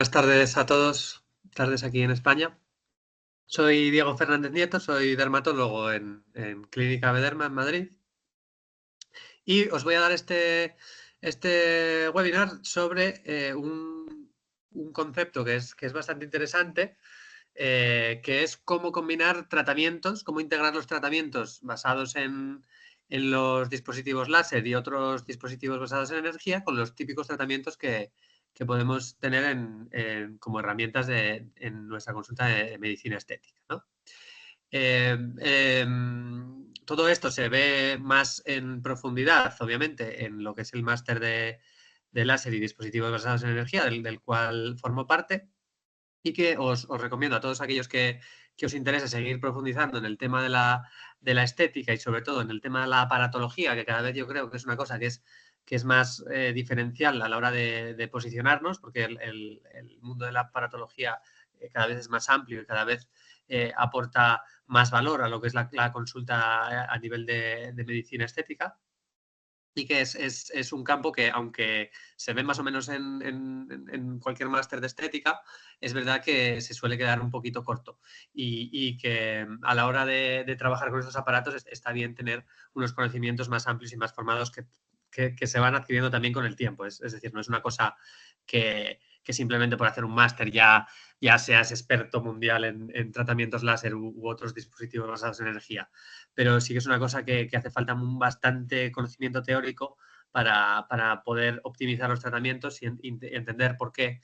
Buenas tardes a todos, tardes aquí en España. Soy Diego Fernández Nieto, soy dermatólogo en Clínica Bederma en Madrid y os voy a dar este webinar sobre un concepto que es bastante interesante, que es cómo combinar tratamientos, cómo integrar los tratamientos basados en los dispositivos láser y otros dispositivos basados en energía con los típicos tratamientos que podemos tener como herramientas en nuestra consulta de medicina estética, ¿no? Todo esto se ve más en profundidad, obviamente, en lo que es el máster de láser y dispositivos basados en energía, del cual formo parte, y que os recomiendo a todos aquellos que os interese seguir profundizando en el tema de la estética y sobre todo en el tema de la aparatología, que cada vez yo creo que es una cosa que es más diferencial a la hora de posicionarnos, porque el mundo de la aparatología cada vez es más amplio y cada vez aporta más valor a lo que es la consulta a nivel de medicina estética. Y que es un campo que, aunque se ve más o menos en cualquier máster de estética, es verdad que se suele quedar un poquito corto y que a la hora de trabajar con estos aparatos está bien tener unos conocimientos más amplios y más formados que se van adquiriendo también con el tiempo. Es decir, no es una cosa que simplemente por hacer un máster ya seas experto mundial en tratamientos láser u otros dispositivos basados en energía, pero sí que es una cosa que hace falta bastante conocimiento teórico para poder optimizar los tratamientos y entender por qué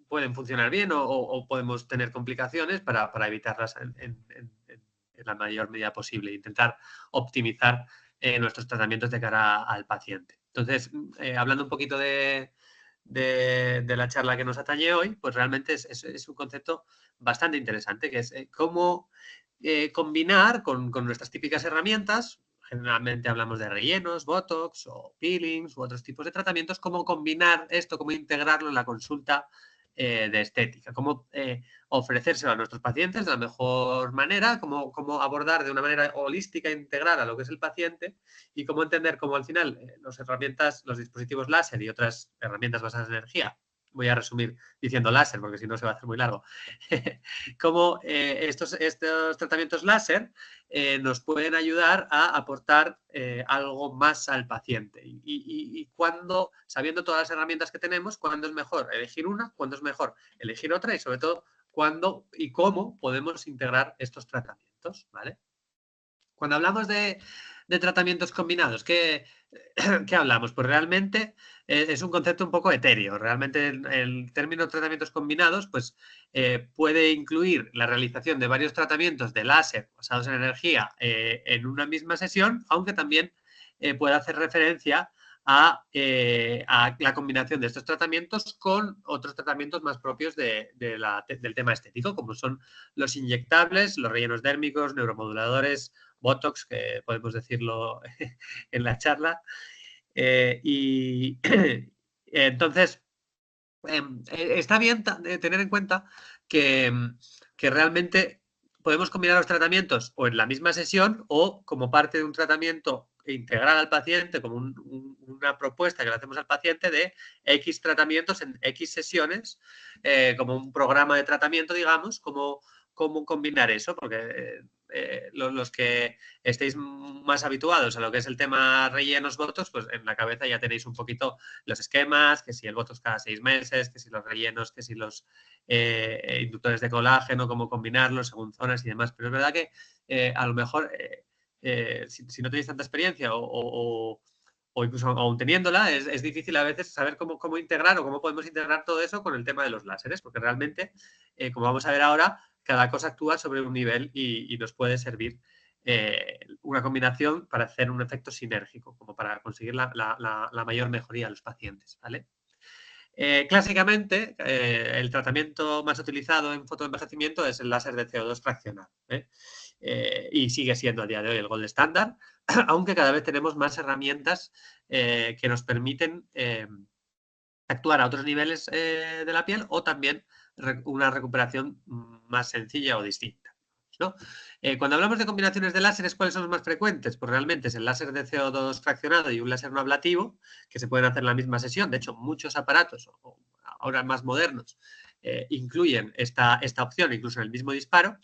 pueden funcionar bien o podemos tener complicaciones para evitarlas en la mayor medida posible, intentar optimizar nuestros tratamientos de cara al paciente. Entonces, hablando un poquito de la charla que nos atañe hoy, pues realmente es un concepto bastante interesante, que es cómo combinar con nuestras típicas herramientas. Generalmente hablamos de rellenos, botox o peelings u otros tipos de tratamientos, cómo combinar esto, cómo integrarlo en la consulta de estética, cómo ofrecérselo a nuestros pacientes de la mejor manera, cómo abordar de una manera holística e integral a lo que es el paciente y cómo entender cómo al final los dispositivos láser y otras herramientas basadas en energía, voy a resumir diciendo láser porque si no se va a hacer muy largo, cómo estos tratamientos láser nos pueden ayudar a aportar algo más al paciente. Y cuando, sabiendo todas las herramientas que tenemos, cuándo es mejor elegir una, cuándo es mejor elegir otra y sobre todo cuándo y cómo podemos integrar estos tratamientos, ¿vale? Cuando hablamos de tratamientos combinados, ¿qué hablamos? Pues realmente es un concepto un poco etéreo. Realmente el término tratamientos combinados pues, puede incluir la realización de varios tratamientos de láser basados en energía en una misma sesión, aunque también puede hacer referencia a la combinación de estos tratamientos con otros tratamientos más propios del tema estético, como son los inyectables, los rellenos dérmicos, neuromoduladores, botox, que podemos decirlo en la charla. Y entonces, está bien tener en cuenta que realmente podemos combinar los tratamientos o en la misma sesión o como parte de un tratamiento integral al paciente, como una propuesta que le hacemos al paciente de X tratamientos en X sesiones, como un programa de tratamiento, digamos, cómo combinar eso, porque los que estéis más habituados a lo que es el tema rellenos botox, pues en la cabeza ya tenéis un poquito los esquemas, que si el botox cada 6 meses, que si los rellenos, que si los inductores de colágeno, cómo combinarlos según zonas y demás. Pero es verdad que a lo mejor si no tenéis tanta experiencia o incluso aún teniéndola, es difícil a veces saber cómo integrar o cómo podemos integrar todo eso con el tema de los láseres, porque realmente, como vamos a ver ahora, cada cosa actúa sobre un nivel y nos puede servir una combinación para hacer un efecto sinérgico, como para conseguir la mayor mejoría a los pacientes, ¿vale? Clásicamente, el tratamiento más utilizado en fotoenvejecimiento es el láser de CO2 fraccionado, y sigue siendo a día de hoy el gold estándar, aunque cada vez tenemos más herramientas que nos permiten actuar a otros niveles de la piel o también una recuperación más sencilla o distinta, ¿no? Cuando hablamos de combinaciones de láseres, ¿cuáles son los más frecuentes? Pues realmente es el láser de CO2 fraccionado y un láser no ablativo, que se pueden hacer en la misma sesión. De hecho, muchos aparatos, o ahora más modernos, incluyen esta opción incluso en el mismo disparo.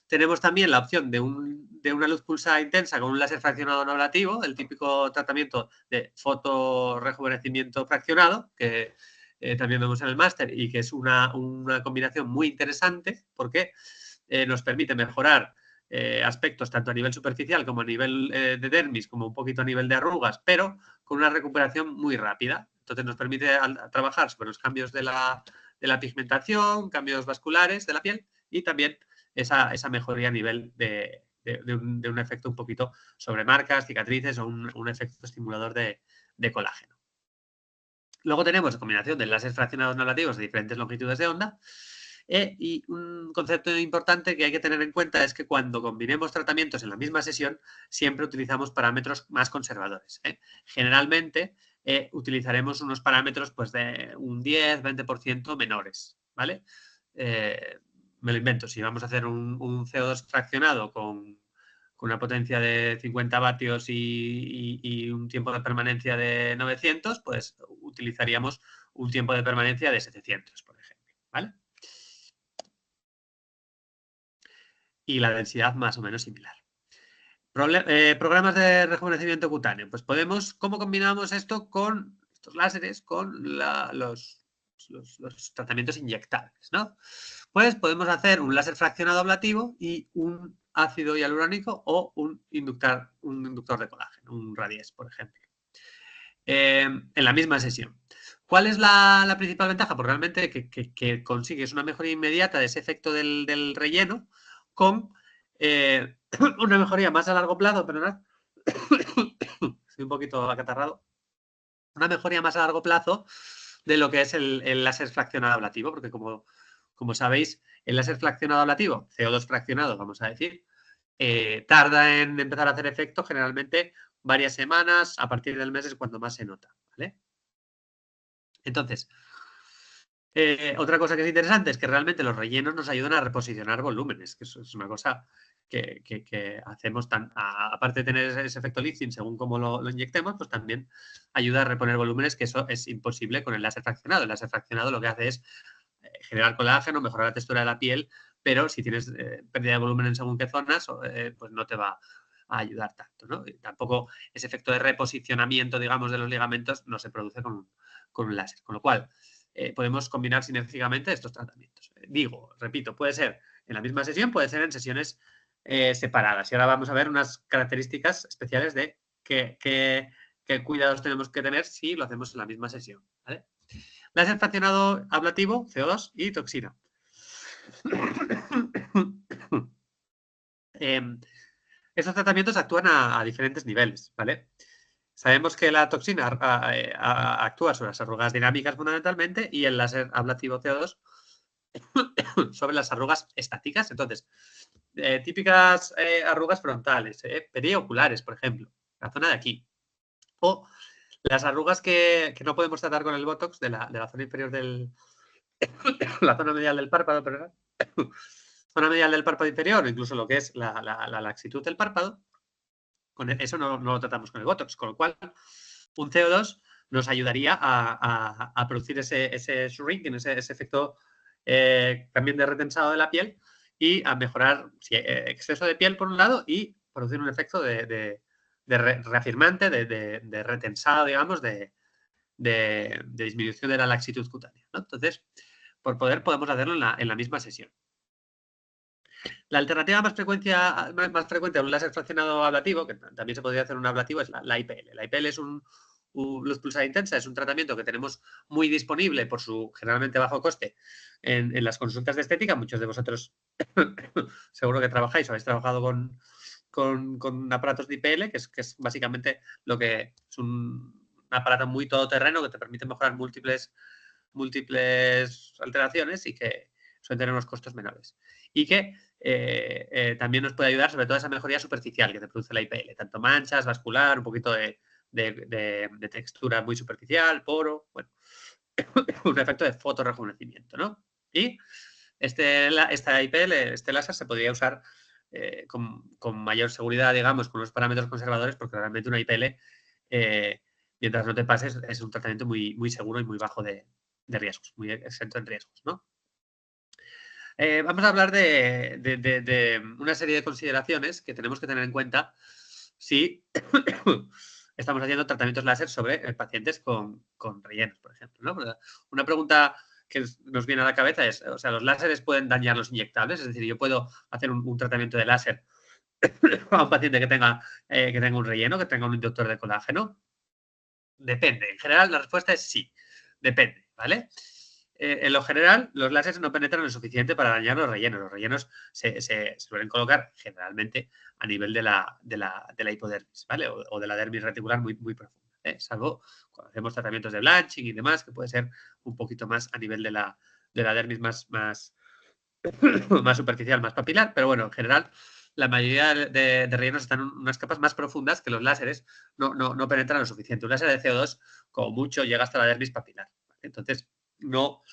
Tenemos también la opción de una luz pulsada intensa con un láser fraccionado no ablativo, el típico tratamiento de fotorrejuvenecimiento fraccionado, que también vemos en el máster y que es una combinación muy interesante porque nos permite mejorar aspectos tanto a nivel superficial como a nivel de dermis, como un poquito a nivel de arrugas, pero con una recuperación muy rápida. Entonces nos permite trabajar sobre los cambios de la pigmentación, cambios vasculares de la piel y también esa mejoría a nivel de un efecto un poquito sobre marcas, cicatrices o un efecto estimulador de colágeno. Luego tenemos la combinación de láseres fraccionados no nativos de diferentes longitudes de onda. Y un concepto importante que hay que tener en cuenta es que cuando combinemos tratamientos en la misma sesión, siempre utilizamos parámetros más conservadores. Generalmente utilizaremos unos parámetros pues, de un 10-20% menores. ¿Vale? Me lo invento. Si vamos a hacer un CO2 fraccionado con una potencia de 50 vatios y un tiempo de permanencia de 900, pues utilizaríamos un tiempo de permanencia de 700, por ejemplo. ¿Vale? Y la densidad más o menos similar. Programas de rejuvenecimiento cutáneo. Pues ¿cómo combinamos esto con estos láseres, con los tratamientos inyectables, ¿no? Pues podemos hacer un láser fraccionado ablativo y un ácido hialurónico o un inductor de colágeno, un Radies, por ejemplo. En la misma sesión. ¿Cuál es la principal ventaja? Pues realmente que consigues una mejoría inmediata de ese efecto del relleno con una mejoría más a largo plazo, perdonad. Estoy un poquito acatarrado. Una mejoría más a largo plazo de lo que es el láser fraccionado ablativo, porque como sabéis, el láser fraccionado ablativo, CO2 fraccionado, vamos a decir, tarda en empezar a hacer efecto generalmente varias semanas, a partir del mes es cuando más se nota, ¿vale? Entonces, otra cosa que es interesante es que realmente los rellenos nos ayudan a reposicionar volúmenes, que eso es una cosa que hacemos aparte de tener ese efecto lifting según cómo lo inyectemos, pues también ayuda a reponer volúmenes, que eso es imposible con el láser fraccionado. El láser fraccionado lo que hace es generar colágeno, mejorar la textura de la piel, pero si tienes pérdida de volumen en según qué zonas, pues no te va a ayudar tanto, ¿no? Y tampoco ese efecto de reposicionamiento, digamos, de los ligamentos no se produce con un láser, con lo cual podemos combinar sinérgicamente estos tratamientos. Repito, puede ser en la misma sesión, puede ser en sesiones separadas. Y ahora vamos a ver unas características especiales de qué cuidados tenemos que tener si lo hacemos en la misma sesión. ¿Vale? Láser fraccionado ablativo, CO2 y toxina. Estos tratamientos actúan a diferentes niveles, ¿vale? Sabemos que la toxina actúa sobre las arrugas dinámicas fundamentalmente y el láser ablativo CO2 sobre las arrugas estáticas. Entonces, típicas arrugas frontales, perioculares, por ejemplo, la zona de aquí. O las arrugas que no podemos tratar con el Botox de la zona inferior la zona medial del párpado, perdón. Zona medial del párpado inferior, incluso lo que es la laxitud del párpado. Con eso no lo tratamos con el Botox, con lo cual un CO2 nos ayudaría a producir ese shrinking, ese efecto también de retensado de la piel y a mejorar exceso de piel por un lado y producir un efecto de reafirmante, de retensado, digamos, de disminución de la laxitud cutánea, ¿no? Entonces, podemos hacerlo en la misma sesión. La alternativa más frecuente a un láser fraccionado ablativo, que también se podría hacer un ablativo, es la IPL. La IPL es un luz pulsada intensa, es un tratamiento que tenemos muy disponible por su generalmente bajo coste en las consultas de estética. Muchos de vosotros seguro que trabajáis o habéis trabajado con aparatos de IPL, que es básicamente lo que es un aparato muy todoterreno que te permite mejorar múltiples alteraciones y que suelen tener unos costos menores. Y que también nos puede ayudar sobre todo esa mejoría superficial que te produce la IPL, tanto manchas, vascular, un poquito de textura muy superficial, poro, bueno, un efecto de fotorrejuvenecimiento, ¿no? Y esta IPL, este láser se podría usar con mayor seguridad, digamos, con los parámetros conservadores, porque realmente una IPL, mientras no te pases, es un tratamiento muy, muy seguro y muy bajo de riesgos, muy exento en riesgos, ¿no? Vamos a hablar de una serie de consideraciones que tenemos que tener en cuenta si estamos haciendo tratamientos láser sobre pacientes con rellenos, por ejemplo, ¿no? Una pregunta que nos viene a la cabeza es, o sea, ¿los láseres pueden dañar los inyectables? Es decir, yo puedo hacer un tratamiento de láser a un paciente que tenga un relleno, que tenga un inductor de colágeno. Depende. En general, la respuesta es sí. Depende, ¿vale? En lo general, los láseres no penetran lo suficiente para dañar los rellenos. Los rellenos se suelen colocar generalmente a nivel de la hipodermis, ¿vale? O de la dermis reticular muy, muy profunda, ¿eh? Salvo cuando hacemos tratamientos de blanching y demás, que puede ser un poquito más a nivel de la dermis más superficial, más papilar. Pero bueno, en general, la mayoría de rellenos están en unas capas más profundas que los láseres no penetran lo suficiente. Un láser de CO2, como mucho, llega hasta la dermis papilar, ¿vale? Entonces, no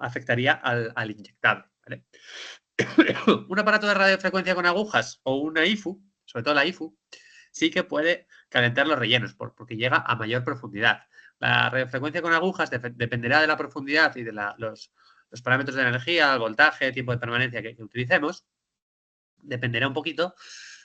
afectaría al inyectable, ¿vale? Un aparato de radiofrecuencia con agujas o una IFU, sobre todo la IFU, sí que puede calentar los rellenos porque llega a mayor profundidad. La radiofrecuencia con agujas dependerá de la profundidad y de los parámetros de energía, el voltaje, tiempo de permanencia que utilicemos. Dependerá un poquito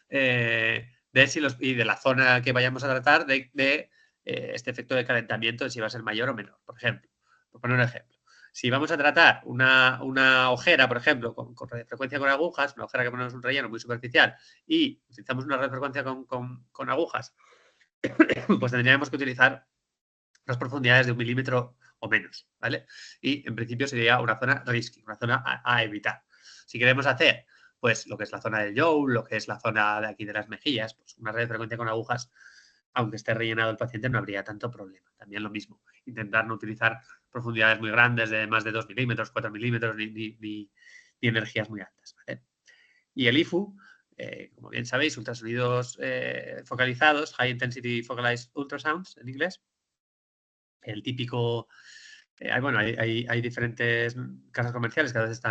y de la zona que vayamos a tratar de este efecto de calentamiento, de si va a ser mayor o menor. Por ejemplo, por poner un ejemplo, si vamos a tratar una ojera, por ejemplo, con radiofrecuencia con agujas, una ojera que ponemos un relleno muy superficial y utilizamos una radiofrecuencia con agujas, pues tendríamos que utilizar las profundidades de 1 milímetro o menos, ¿vale? Y en principio sería una zona risky, una zona a evitar. Si queremos hacer, pues, lo que es la zona del joule, lo que es la zona de aquí de las mejillas, pues una radiofrecuencia con agujas, aunque esté rellenado el paciente, no habría tanto problema. También lo mismo, intentar no utilizar profundidades muy grandes de más de 2 milímetros, 4 milímetros, ni energías muy altas, ¿vale? Y el IFU, como bien sabéis, ultrasonidos focalizados, High Intensity Focalized Ultrasounds en inglés, el típico, bueno, hay diferentes casas comerciales que a veces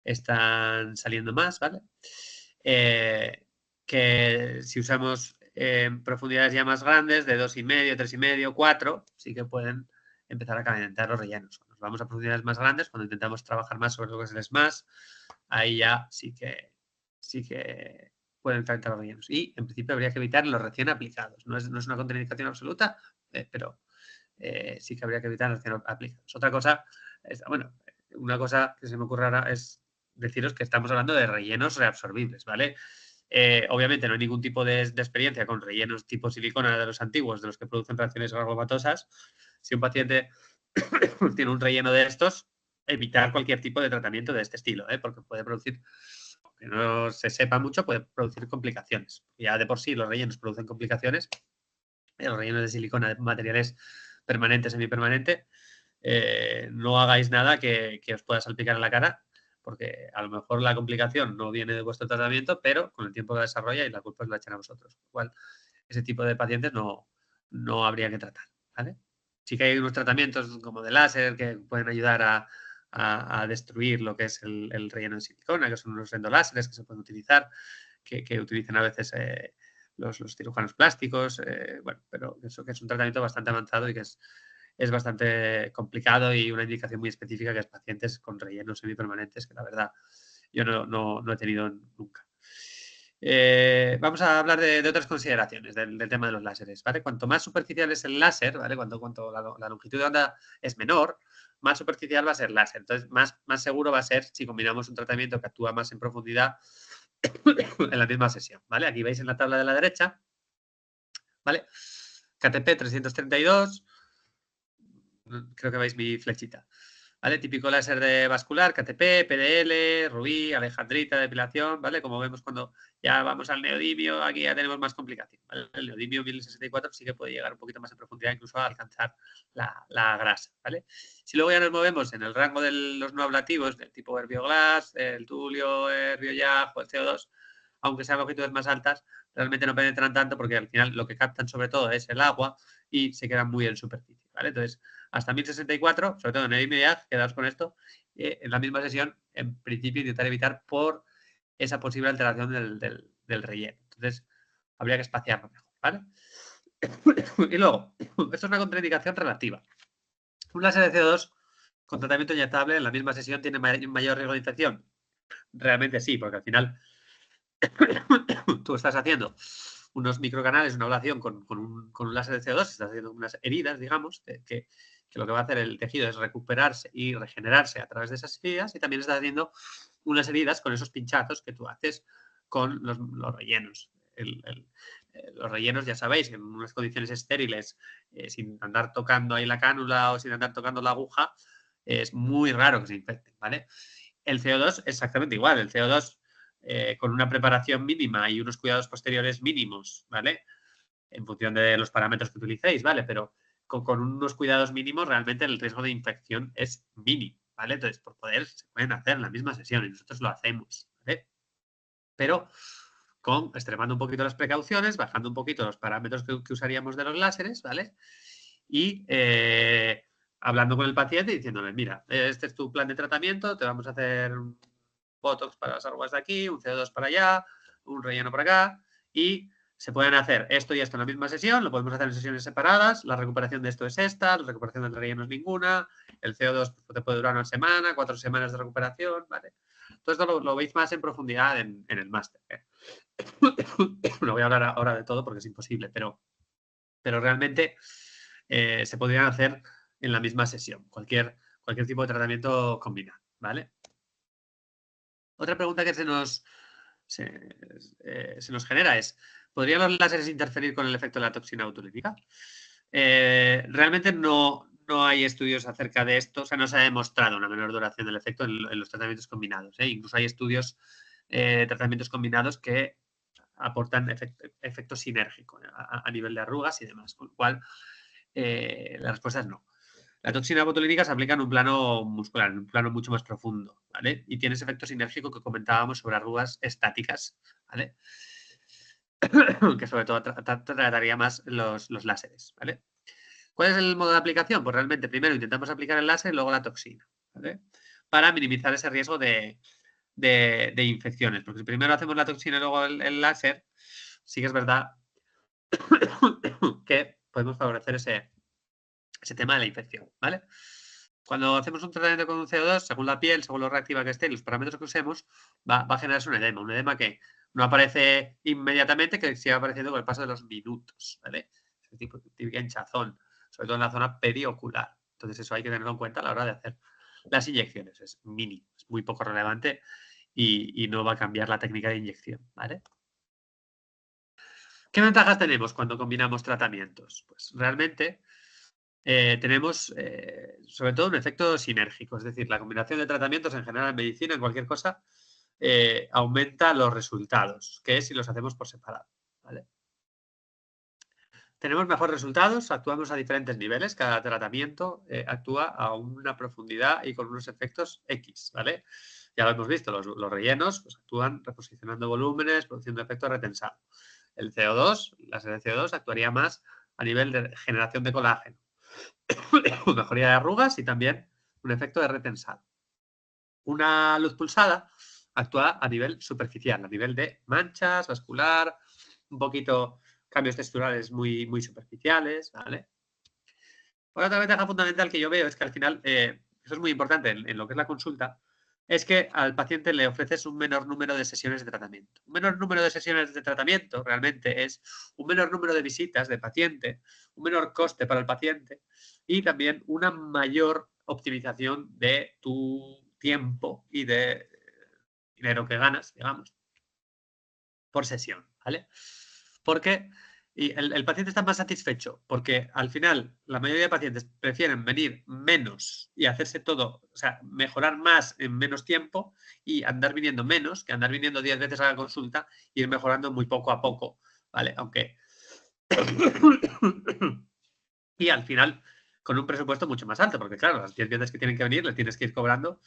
están saliendo más, ¿vale? Que si usamos profundidades ya más grandes, de 2,5, 3,5, 4, sí que pueden empezar a calentar los rellenos. Cuando nos vamos a profundidades más grandes, cuando intentamos trabajar más sobre lo que es el SMAS, ahí ya sí que pueden calentar los rellenos. Y en principio habría que evitar los recién aplicados. No es una contraindicación absoluta, pero sí que habría que evitar recién aplicados. Otra cosa, bueno, una cosa que se me ocurre ahora es deciros que estamos hablando de rellenos reabsorbibles, ¿vale? Obviamente no hay ningún tipo de experiencia con rellenos tipo silicona de los antiguos, de los que producen reacciones garbomatosas. Si un paciente tiene un relleno de estos, evitar cualquier tipo de tratamiento de este estilo, porque puede producir, aunque no se sepa mucho, puede producir complicaciones. Ya de por sí los rellenos producen complicaciones. Los rellenos de silicona de materiales permanente, semipermanente, no hagáis nada que os pueda salpicar en la cara, porque a lo mejor la complicación no viene de vuestro tratamiento, pero con el tiempo que desarrolla y la culpa os la echan a vosotros. Con lo cual, ese tipo de pacientes no habría que tratar, ¿vale? Sí que hay unos tratamientos como de láser que pueden ayudar a destruir lo que es el relleno de silicona, que son unos endoláseres que se pueden utilizar, que utilizan a veces los cirujanos plásticos, bueno, pero eso que es un tratamiento bastante avanzado y que es bastante complicado y una indicación muy específica que es pacientes con rellenos semipermanentes, que la verdad yo no he tenido nunca. Vamos a hablar de otras consideraciones del tema de los láseres, ¿vale? Cuanto más superficial es el láser, ¿vale? Cuanto la longitud de onda es menor, más superficial va a ser láser. Entonces, más seguro va a ser si combinamos un tratamiento que actúa más en profundidad en la misma sesión, ¿vale? Aquí veis en la tabla de la derecha, ¿vale? KTP 332, creo que veis mi flechita, ¿vale? Típico láser de vascular, KTP, PDL, rubí, alejandrita, depilación, ¿vale? Como vemos cuando ya vamos al neodimio, aquí ya tenemos más complicación, ¿vale? El neodimio 1064 sí que puede llegar un poquito más en profundidad, incluso a alcanzar la grasa, ¿vale? Si luego ya nos movemos en el rango de los no ablativos, del tipo Herbioglass, el Tulio, Herbiojag o el CO2, aunque sean longitudes más altas, realmente no penetran tanto porque al final lo que captan sobre todo es el agua y se quedan muy en superficie, ¿vale? Entonces, hasta 1064, sobre todo en el IMEAG, quedaos con esto, en la misma sesión, en principio intentar evitar por esa posible alteración del relleno. Entonces, habría que espaciarlo mejor, ¿vale? Y luego, esto es una contraindicación relativa. Un láser de CO2 con tratamiento inyectable en la misma sesión tiene mayor riesgo de infección. Realmente sí, porque al final tú estás haciendo unos microcanales, una ablación con un láser de CO2, estás haciendo unas heridas, digamos, que lo que va a hacer el tejido es recuperarse y regenerarse a través de esas heridas, y también estás haciendo unas heridas con esos pinchazos que tú haces con los rellenos. Los rellenos, ya sabéis, en unas condiciones estériles, sin andar tocando ahí la cánula o sin andar tocando la aguja, es muy raro que se infecten, ¿vale? El CO2 exactamente igual. El CO2 con una preparación mínima y unos cuidados posteriores mínimos, ¿vale? En función de los parámetros que utilicéis, ¿vale? Pero con unos cuidados mínimos realmente el riesgo de infección es mínimo, ¿vale? Entonces, por poder, se pueden hacer en la misma sesión y nosotros lo hacemos, ¿vale? Pero extremando un poquito las precauciones, bajando un poquito los parámetros que usaríamos de los láseres, ¿vale? Y hablando con el paciente y diciéndole, mira, este es tu plan de tratamiento, te vamos a hacer un Botox para las arrugas de aquí, un CO2 para allá, un relleno para acá, y se pueden hacer esto y esto en la misma sesión, lo podemos hacer en sesiones separadas, la recuperación de esto es esta, la recuperación del relleno es ninguna, el CO2 te puede durar una semana, 4 semanas de recuperación, ¿vale? Todo esto lo veis más en profundidad en el máster. No voy a hablar ahora de todo porque es imposible, pero realmente se podrían hacer en la misma sesión, cualquier tipo de tratamiento combinado, ¿vale? Otra pregunta que se nos genera es, ¿podrían los láseres interferir con el efecto de la toxina botulínica? Realmente no hay estudios acerca de esto, o sea, no se ha demostrado una menor duración del efecto en los tratamientos combinados. Incluso hay estudios de tratamientos combinados que aportan efecto sinérgico a nivel de arrugas y demás, con lo cual la respuesta es no. La toxina botulínica se aplica en un plano muscular, en un plano mucho más profundo, ¿vale? Y tiene ese efecto sinérgico que comentábamos sobre arrugas estáticas, ¿vale? Que sobre todo trataría más los láseres, ¿vale? ¿Cuál es el modo de aplicación? Pues realmente primero intentamos aplicar el láser y luego la toxina, ¿vale? Para minimizar ese riesgo de infecciones, porque si primero hacemos la toxina y luego el láser, sí que es verdad que podemos favorecer ese tema de la infección, ¿vale? Cuando hacemos un tratamiento con un CO2, según la piel, según lo reactiva que esté y los parámetros que usemos, va a generarse un edema que no aparece inmediatamente, que sigue apareciendo con el paso de los minutos, ¿vale? Es tipo típica hinchazón, sobre todo en la zona periocular. Entonces eso hay que tenerlo en cuenta a la hora de hacer las inyecciones. Es mínimo, es muy poco relevante y no va a cambiar la técnica de inyección, ¿vale? ¿Qué ventajas tenemos cuando combinamos tratamientos? Pues realmente tenemos sobre todo un efecto sinérgico, es decir, la combinación de tratamientos en general en medicina, en cualquier cosa, aumenta los resultados, que es si los hacemos por separado, ¿vale? Tenemos mejores resultados, actuamos a diferentes niveles, cada tratamiento actúa a una profundidad y con unos efectos X, ¿vale? Ya lo hemos visto, los rellenos pues, actúan reposicionando volúmenes, produciendo efecto retensado. El CO2, la serie de CO2 actuaría más a nivel de generación de colágeno, mejoría de arrugas y también un efecto de retensado. Una luz pulsada actúa a nivel superficial, a nivel de manchas, vascular, un poquito cambios texturales muy, muy superficiales, ¿vale? Otra ventaja fundamental que yo veo es que al final, eso es muy importante en lo que es la consulta, es que al paciente le ofreces un menor número de sesiones de tratamiento. Un menor número de sesiones de tratamiento realmente es un menor número de visitas de paciente, un menor coste para el paciente y también una mayor optimización de tu tiempo y de dinero que ganas, digamos, por sesión, ¿vale? Porque el paciente está más satisfecho porque al final la mayoría de pacientes prefieren venir menos y hacerse todo, o sea, mejorar más en menos tiempo y andar viniendo menos que andar viniendo 10 veces a la consulta e ir mejorando muy poco a poco, ¿vale? Aunque... y al final con un presupuesto mucho más alto, porque claro, las 10 veces que tienen que venir le tienes que ir cobrando,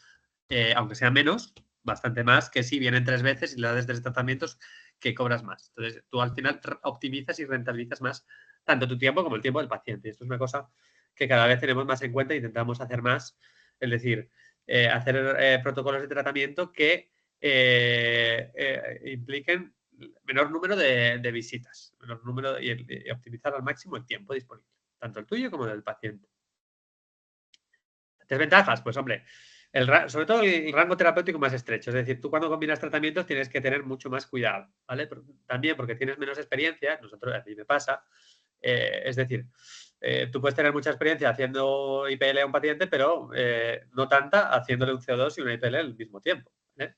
aunque sea menos, bastante más que si vienen 3 veces y le das 3 tratamientos que cobras más. Entonces, tú al final optimizas y rentabilizas más tanto tu tiempo como el tiempo del paciente. Esto es una cosa que cada vez tenemos más en cuenta e intentamos hacer más, es decir, hacer protocolos de tratamiento que impliquen menor número de visitas, menor número y optimizar al máximo el tiempo disponible, tanto el tuyo como el del paciente. Desventajas, pues hombre, sobre todo el rango terapéutico más estrecho. Es decir, tú cuando combinas tratamientos tienes que tener mucho más cuidado, ¿vale? También porque tienes menos experiencia, a mí me pasa. Es decir, tú puedes tener mucha experiencia haciendo IPL a un paciente, pero no tanta haciéndole un CO2 y una IPL al mismo tiempo, ¿vale?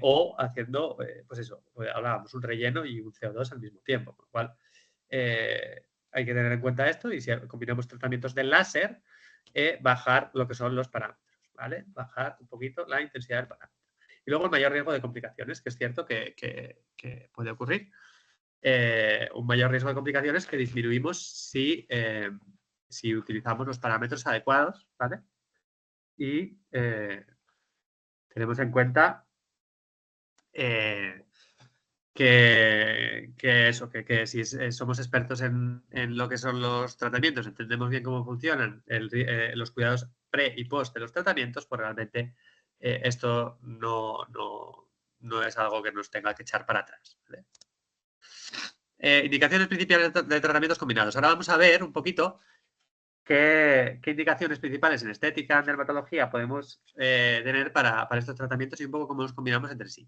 O haciendo, pues eso, hablábamos, un relleno y un CO2 al mismo tiempo, con lo cual hay que tener en cuenta esto y si combinamos tratamientos de láser, bajar lo que son los parámetros, ¿vale? Bajar un poquito la intensidad del parámetro. Y luego el mayor riesgo de complicaciones, que es cierto que puede ocurrir. Un mayor riesgo de complicaciones que disminuimos si utilizamos los parámetros adecuados, ¿vale? Y tenemos en cuenta que si somos expertos en lo que son los tratamientos, entendemos bien cómo funcionan los cuidados pre y post de los tratamientos, pues realmente esto no es algo que nos tenga que echar para atrás, ¿vale? Indicaciones principales de tratamientos combinados. Ahora vamos a ver un poquito qué indicaciones principales en estética, en dermatología podemos tener para estos tratamientos y un poco cómo los combinamos entre sí.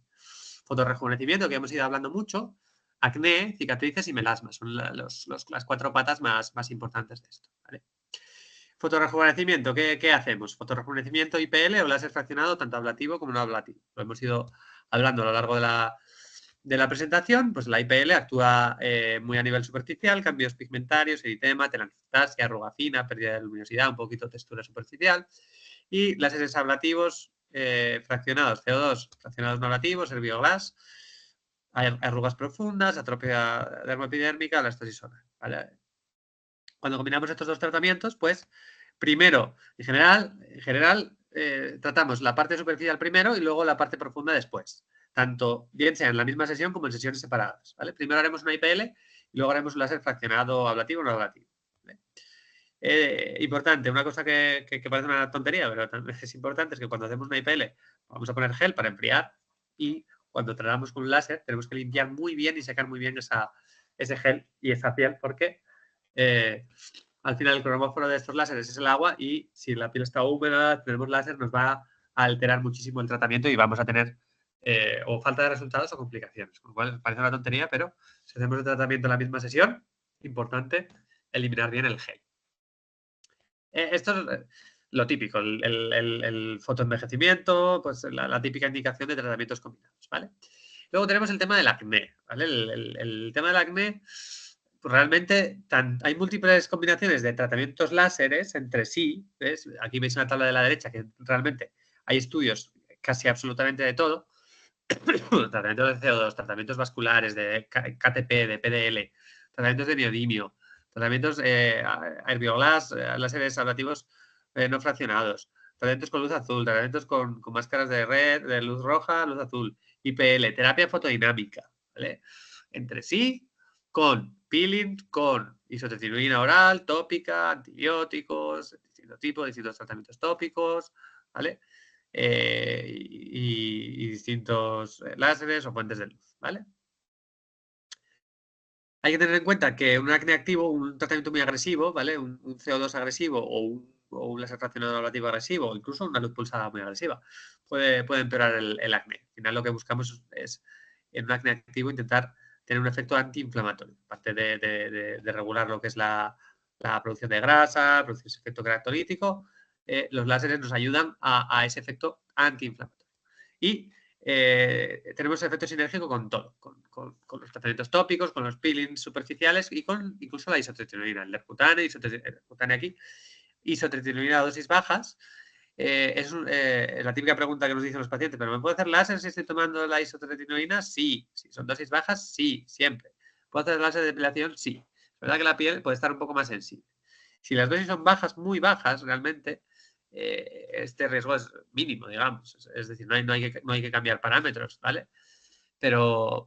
Fotorrejuvenecimiento, que hemos ido hablando mucho, acné, cicatrices y melasmas. Son las 4 patas más importantes de esto, ¿vale? Fotorrejuvenecimiento, ¿qué hacemos? Fotorrejuvenecimiento IPL o láser fraccionado, tanto ablativo como no ablativo. Lo hemos ido hablando a lo largo de la presentación. Pues la IPL actúa muy a nivel superficial, cambios pigmentarios, eritema, telangiectasia, arruga fina, pérdida de luminosidad, un poquito de textura superficial. Y láseres ablativos fraccionados, CO2, fraccionados no ablativos, Herbiglass, arrugas profundas, atrofia dermoepidérmica, elastosis solar, ¿vale? Cuando combinamos estos dos tratamientos, pues primero, en general tratamos la parte superficial primero y luego la parte profunda después. Tanto bien sea en la misma sesión como en sesiones separadas, ¿vale? Primero haremos una IPL y luego haremos un láser fraccionado ablativo o no ablativo, ¿vale? Importante, una cosa que parece una tontería, pero también es importante, es que cuando hacemos una IPL vamos a poner gel para enfriar y cuando tratamos con un láser tenemos que limpiar muy bien y secar muy bien ese gel y esa piel porque al final el cromóforo de estos láseres es el agua y si la piel está húmeda, tenemos láser, nos va a alterar muchísimo el tratamiento y vamos a tener o falta de resultados o complicaciones. Con lo cual parece una tontería, pero si hacemos el tratamiento en la misma sesión, importante eliminar bien el gel. Esto es lo típico, el fotoenvejecimiento, pues la típica indicación de tratamientos combinados, ¿vale? Luego tenemos el tema del acné, ¿vale? El tema del acné, pues realmente hay múltiples combinaciones de tratamientos láseres entre sí, ¿ves? Aquí veis una tabla de la derecha que realmente hay estudios casi absolutamente de todo, tratamientos de CO2, tratamientos vasculares, de KTP, de PDL, tratamientos de neodimio, tratamientos Herbiglass, láseres ablativos no fraccionados, tratamientos con luz azul, tratamientos con máscaras de red, de luz roja, luz azul, IPL, terapia fotodinámica, ¿vale? Entre sí, con peeling, con isotretinoína oral, tópica, antibióticos, distintos tipos, distintos tratamientos tópicos, ¿vale? Y distintos láseres o fuentes de luz, ¿vale? Hay que tener en cuenta que un acné activo, un tratamiento muy agresivo, ¿vale? Un CO2 agresivo o un láser fraccionado ablativo agresivo, o incluso una luz pulsada muy agresiva, puede empeorar el acné. Al final lo que buscamos es en un acné activo intentar tener un efecto antiinflamatorio, aparte de regular lo que es la producción de grasa, producir ese efecto caractolítico, los láseres nos ayudan a ese efecto antiinflamatorio. Y tenemos efecto sinérgico con todo, con los tratamientos tópicos, con los peelings superficiales y con incluso la isotretinoína, el Dercutane, aquí, isotretinoína a dosis bajas. Es la típica pregunta que nos dicen los pacientes, ¿pero me puedo hacer láser si estoy tomando la isotretinoína? Sí. Si son dosis bajas, sí, siempre. ¿Puedo hacer láser de depilación? Sí. Es verdad que la piel puede estar un poco más sensible. Si las dosis son bajas, muy bajas realmente, este riesgo es mínimo, digamos. Es decir, no hay que cambiar parámetros, ¿vale? Pero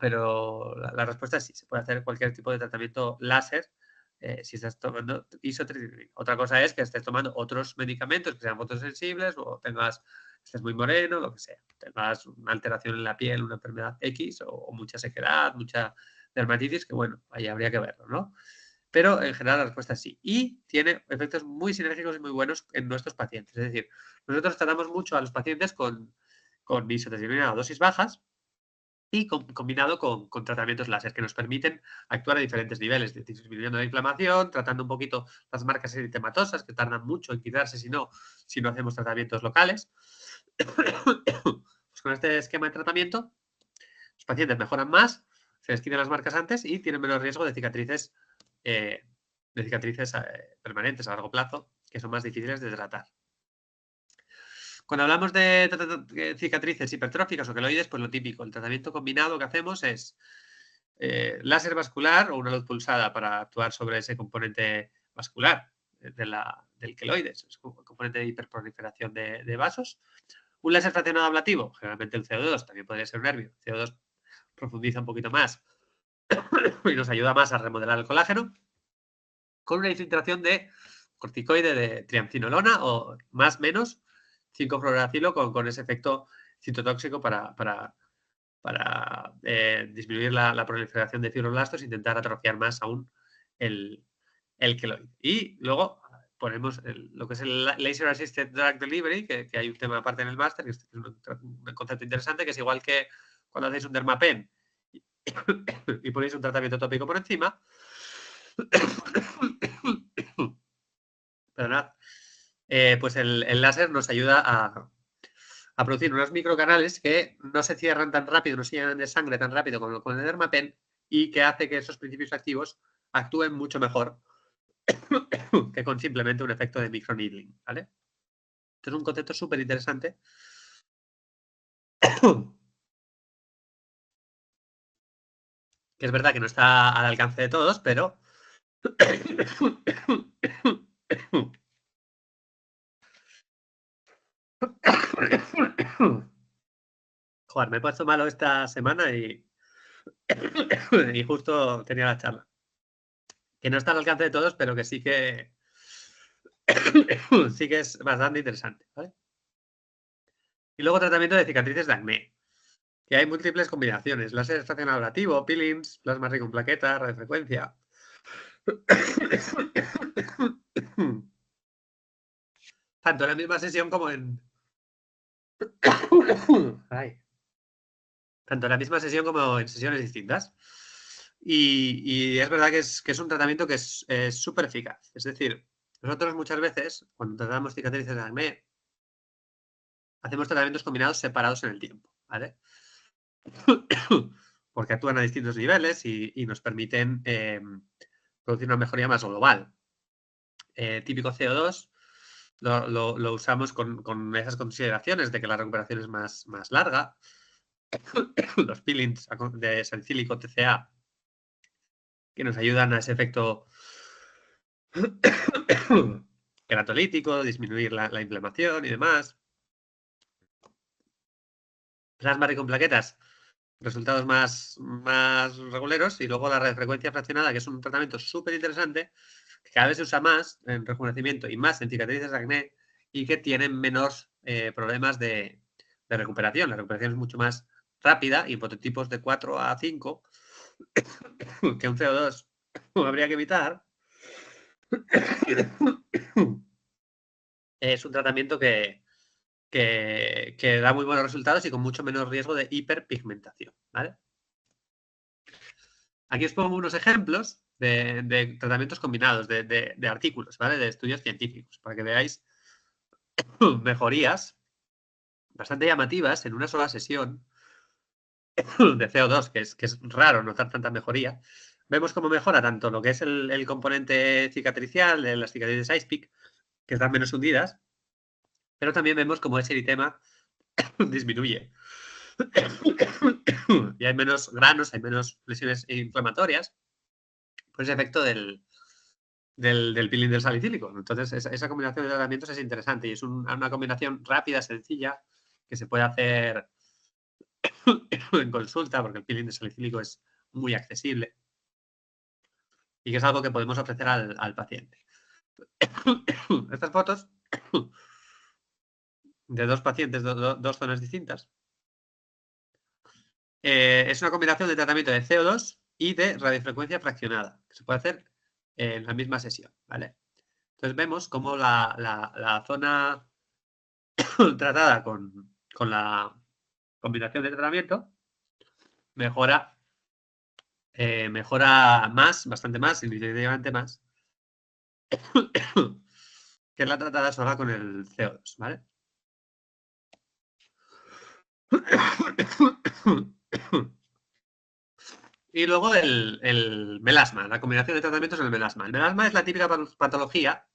la respuesta es sí, se puede hacer cualquier tipo de tratamiento láser si estás tomando isotretinoína. Otra cosa es que estés tomando otros medicamentos que sean fotosensibles o estés muy moreno, lo que sea. Tengas una alteración en la piel, una enfermedad X o mucha sequedad, mucha dermatitis, que bueno, ahí habría que verlo, ¿no? pero en general la respuesta es sí. Y tiene efectos muy sinérgicos y muy buenos en nuestros pacientes. Es decir, nosotros tratamos mucho a los pacientes con isotretinoína a dosis bajas y combinado con tratamientos láser que nos permiten actuar a diferentes niveles, disminuyendo la inflamación, tratando un poquito las marcas eritematosas, que tardan mucho en quitarse si no hacemos tratamientos locales. Pues con este esquema de tratamiento, los pacientes mejoran más, se les quitan las marcas antes y tienen menos riesgo de cicatrices, permanentes a largo plazo, que son más difíciles de tratar. Cuando hablamos de cicatrices hipertróficas o queloides, pues lo típico, el tratamiento combinado que hacemos es láser vascular o una luz pulsada para actuar sobre ese componente vascular del queloide, es un componente de hiperproliferación de vasos. Un láser fraccionado ablativo, generalmente el CO2, también podría ser un nervio. El CO2 profundiza un poquito más y nos ayuda más a remodelar el colágeno, con una infiltración de corticoide de triamcinolona o más menos 5-fluoracilo con ese efecto citotóxico para disminuir la proliferación de fibroblastos e intentar atrofiar más aún el queloide. Y luego ponemos lo que es el Laser Assisted Drug Delivery, que hay un tema aparte en el máster, que es un concepto interesante, que es igual que cuando hacéis un dermapen y ponéis un tratamiento tópico por encima. Perdonad. Pues el láser nos ayuda a producir unos microcanales que no se cierran tan rápido, no se llenan de sangre tan rápido como con el dermapen y que hace que esos principios activos actúen mucho mejor que con simplemente un efecto de microneedling, ¿vale? Esto es un concepto súper interesante. Que es verdad que no está al alcance de todos, pero joder, me he puesto malo esta semana y justo tenía la charla. Que no está al alcance de todos, pero que sí que sí que es bastante interesante, ¿vale? Y luego tratamiento de cicatrices de acné, que hay múltiples combinaciones: láser estacional ablativo, peelings, plasma rico en plaquetas, radiofrecuencia. Tanto en la misma sesión como en... Ay. Tanto en la misma sesión como en sesiones distintas. Y es verdad que es un tratamiento que es súper eficaz. Es decir, nosotros muchas veces, cuando tratamos cicatrices de acné, hacemos tratamientos combinados separados en el tiempo, ¿vale? Porque actúan a distintos niveles y nos permiten producir una mejoría más global. Típico CO2 lo usamos con esas consideraciones de que la recuperación es más larga. Los peelings de salicílico TCA, que nos ayudan a ese efecto queratolítico, disminuir la inflamación y demás. Plasma rico en plaquetas, resultados más reguleros. Y luego la radiofrecuencia fraccionada, que es un tratamiento súper interesante, que cada vez se usa más en rejuvenecimiento y más en cicatrices de acné y que tienen menos problemas de recuperación. La recuperación es mucho más rápida y en prototipos de 4 a 5 que un CO2 habría que evitar. Es un tratamiento que da muy buenos resultados y con mucho menos riesgo de hiperpigmentación, ¿vale? Aquí os pongo unos ejemplos de tratamientos combinados, de artículos, ¿vale? De estudios científicos, para que veáis mejorías bastante llamativas en una sola sesión de CO2, que es raro notar tanta mejoría. Vemos cómo mejora tanto lo que es el componente cicatricial de las cicatrices Icepeak, que están menos hundidas, pero también vemos cómo ese eritema disminuye. Y hay menos granos, hay menos lesiones inflamatorias por ese efecto del peeling del salicílico. Entonces, esa combinación de tratamientos es interesante y es una combinación rápida, sencilla, que se puede hacer en consulta, porque el peeling de salicílico es muy accesible y que es algo que podemos ofrecer al paciente. Estas fotos de dos pacientes, dos zonas distintas, es una combinación de tratamiento de CO2 y de radiofrecuencia fraccionada, que se puede hacer en la misma sesión, ¿vale? Entonces vemos cómo la zona tratada con la combinación de tratamiento mejora más, bastante más, significativamente más, que la tratada sola con el CO2, ¿vale? Y luego el melasma, la combinación de tratamientos en el melasma. El melasma es la típica patología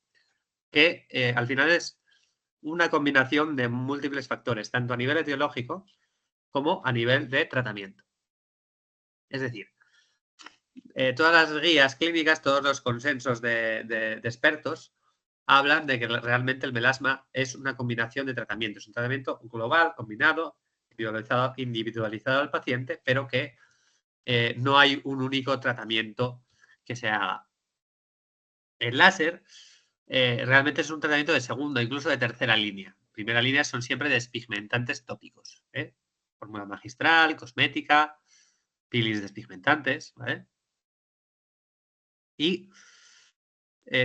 que al final es una combinación de múltiples factores, tanto a nivel etiológico como a nivel de tratamiento. Es decir, todas las guías clínicas, todos los consensos de expertos hablan de que realmente el melasma es una combinación de tratamientos, un tratamiento global, combinado, individualizado al paciente, pero que no hay un único tratamiento que se haga. El láser realmente es un tratamiento de segunda, incluso de tercera línea. Primera línea son siempre despigmentantes tópicos. Fórmula magistral, cosmética, peelings despigmentantes, ¿vale? Y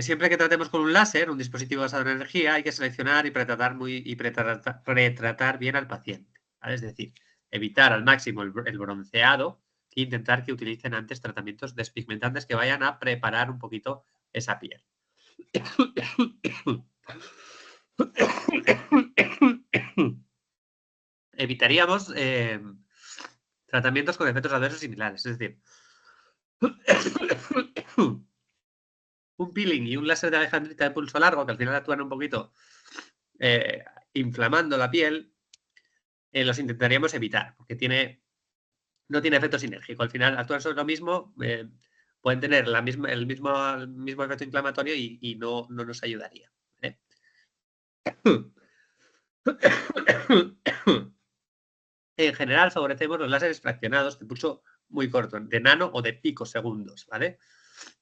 siempre que tratemos con un láser, un dispositivo basado en energía, hay que seleccionar y pretratar bien al paciente, ¿vale? Es decir, evitar al máximo el bronceado e intentar que utilicen antes tratamientos despigmentantes que vayan a preparar un poquito esa piel. Evitaríamos tratamientos con efectos adversos similares, es decir, un peeling y un láser de alejandrita de pulso largo, que al final actúan un poquito inflamando la piel, los intentaríamos evitar, porque no tiene efecto sinérgico. Al final actúan sobre lo mismo, pueden tener el mismo efecto inflamatorio y no nos ayudaría. En general favorecemos los láseres fraccionados de pulso muy corto, de nano o de picosegundos, ¿vale?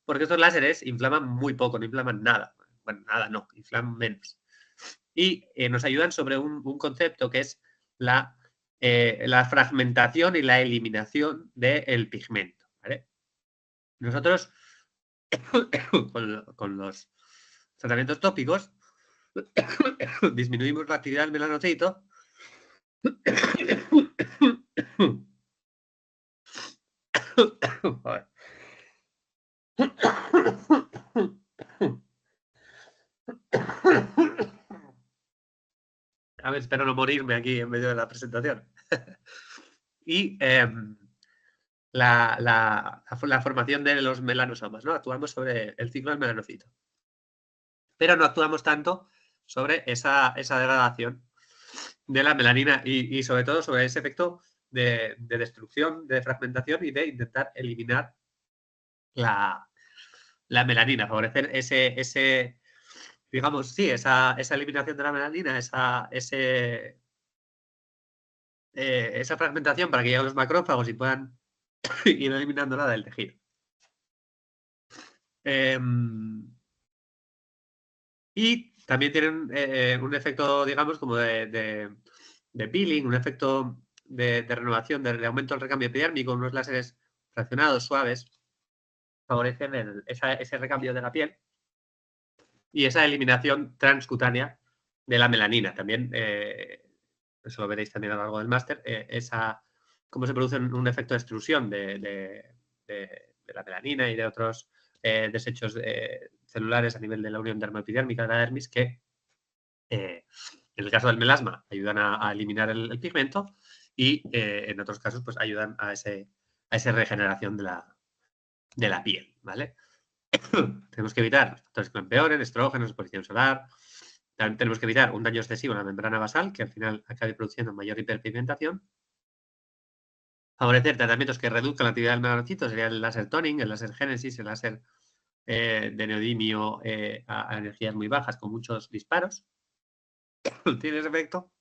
Porque estos láseres inflaman muy poco, no inflaman nada. Bueno, nada no, inflaman menos. Y nos ayudan sobre un concepto que es la fragmentación y la eliminación del pigmento, ¿vale? Nosotros, con los tratamientos tópicos, disminuimos la actividad del melanocito A ver, espero no morirme aquí en medio de la presentación. Y la formación de los melanosomas, ¿no? Actuamos sobre el ciclo del melanocito. Pero no actuamos tanto sobre esa degradación de la melanina y sobre todo sobre ese efecto de destrucción, de fragmentación y de intentar eliminar la melanina, favorecer digamos, sí, esa eliminación de la melanina, esa fragmentación para que lleguen los macrófagos y puedan ir eliminándola del tejido. Y también tienen un efecto, digamos, como de peeling, un efecto de renovación, de aumento del recambio epidérmico, unos láseres fraccionados, suaves, favorecen ese recambio de la piel y esa eliminación transcutánea de la melanina. También, eso lo veréis también a lo largo del máster, cómo se produce un efecto de extrusión de la melanina y de otros desechos celulares a nivel de la unión dermoepidérmica de la dermis que, en el caso del melasma, ayudan a eliminar el pigmento y en otros casos pues ayudan a esa regeneración de la piel, ¿vale? Tenemos que evitar factores que lo empeoren, estrógenos, exposición solar. También tenemos que evitar un daño excesivo en la membrana basal, que al final acabe produciendo mayor hiperpigmentación. Favorecer tratamientos que reduzcan la actividad del melanocito, sería el láser toning, el láser génesis, el láser de neodimio a energías muy bajas con muchos disparos. Tiene ese efecto.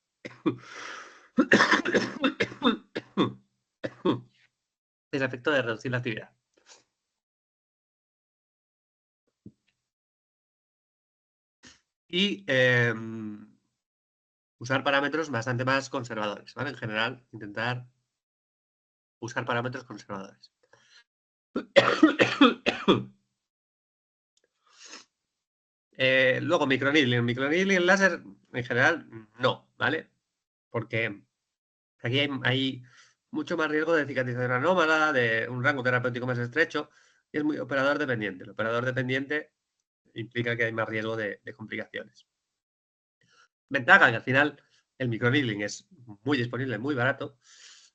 Ese efecto de reducir la actividad. Y usar parámetros bastante más conservadores, ¿vale? En general, intentar usar parámetros conservadores. Luego, microneedling. Microneedling láser, en general, no, ¿vale? Porque aquí hay mucho más riesgo de cicatrización anómala, de un rango terapéutico más estrecho, y es muy operador dependiente. El operador dependiente implica que hay más riesgo de complicaciones. Ventaja que al final el microneedling es muy disponible, muy barato,